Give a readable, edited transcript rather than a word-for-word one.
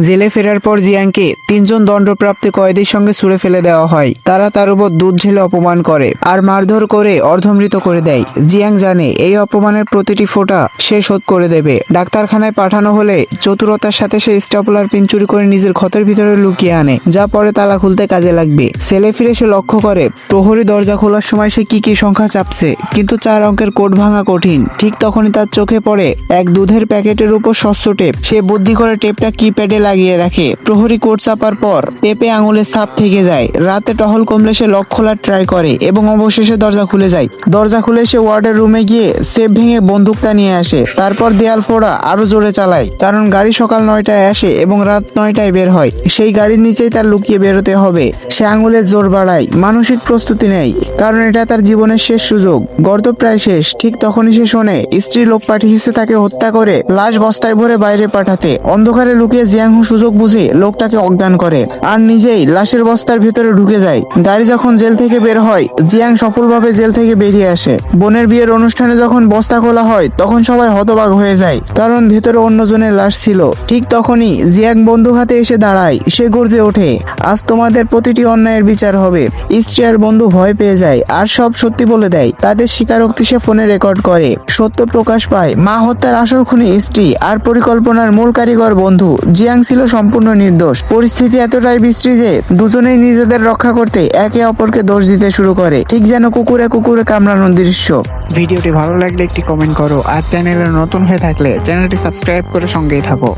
জেলে ফেরার পর জিয়াংকে 3জন দণ্ডপ্রাপ্ত কয়েদির সঙ্গে ছুঁড়ে ফেলে দেওয়া হয়। তারা তার উপর দুধ ঢেলে অপমান করে আর মারধর করে অর্ধমৃত করে দেয়। জিয়াং জানে এই অপমানের প্রতিটি ফোঁটা সে শোধ করে দেবে। ডাক্তারখানায় পাঠানো হলে চতুরতার সাথে সে স্টাপলার পিন চুরি করে নিজের ক্ষতের ভিতরে লুকিয়ে আনে, যা পরে তালা খুলতে কাজে লাগবে। সেলে ফিরে সে লক্ষ্য করে প্রহরী দরজা খোলার সময় সে কি সংখ্যা চাপছে, কিন্তু 4 অঙ্কের কোড ভাঙা কঠিন। ঠিক তখনই তার চোখে পড়ে এক দুধের প্যাকেটের উপর স্বচ্ছ টেপ। সে বুদ্ধি করে টেপটা কিপ্যাডে লাগিয়ে রাখে। প্রহরী কোড চাপার পর টেপে আঙুলের ছাপ থেকে যায়। রাতে টহল কমলে সে লক খোলার ট্রাই করে এবং অবশেষে দরজা খুলে যায়। দরজা খুলে সে ওয়ার্ডের রুমে গিয়ে সেফ ভেঙে বন্দুকটা নিয়ে আসে। তারপর দেয়াল ফোড়া আরো জোরে চালায়, কারণ গাড়ি সকাল 9টায় আসে এবং রাত 9টায় বের হয়। সেই গাড়ির নিচেই তার লুকিয়ে বেরোতে হবে। সে আঙুলের জোর বাড়ায়, মানসিক প্রস্তুতি নেয়, কারণ এটা তার জীবনের শেষ সুযোগ। গর্ত প্রায় শেষ। ঠিক তখনই সে শোনে স্ত্রী লোক পাঠিয়েছে তাকে হত্যা করে লাশ বস্তায় ভরে বাইরে পাঠাতে। অন্ধকারে লুকিয়ে জিয়াংহু সুযোগ বুঝে লোকটাকে অজ্ঞান করে আর নিজেই লাশের বস্তার ভিতরে ঢুকে যায়। গাড়ি যখন জেল থেকে বের হয়, জিয়াং সফলভাবে জেল থেকে বেরিয়ে আসে। বোনের বিয়ের অনুষ্ঠানে যখন বস্তা খোলা হয়, তখন সবাই হতবাক হয়ে যায়, কারণ ভেতরে অন্যজনের লাশ ছিল। ঠিক তখনই জিয়াং বন্দুক হাতে এসে দাঁড়ায়। সে গর্জে ওঠে, আজ তোমাদের প্রতিটি অন্যায়ের বিচার হবে। স্ত্রী আর বন্ধু ভয় পেয়ে যায় আর সব সত্যি বলে দেয়। তাদের স্বীকারোক্তি সে ফোনে রেকর্ড করে। সত্য প্রকাশ পায়, মা হত্যার আসল খুনি স্ত্রী আর পরিকল্পনার মূল কারিগর বন্ধু। জিয়াং ছিল সম্পূর্ণ নির্দোষ। পরিস্থিতি এতটাই বিশ্রী যে দুজনেই নিজেদের রক্ষা করতে একে অপরকে দোষ দিতে শুরু করে, ঠিক যেন কুকুরে কুকুরে কামড়ানোর দৃশ্য। ভিডিওটি ভালো লাগলে একটি কমেন্ট করো আর চ্যানেলে নতুন হয়ে থাকলে চ্যানেলটি সাবস্ক্রাইব করে সঙ্গেই থাকো।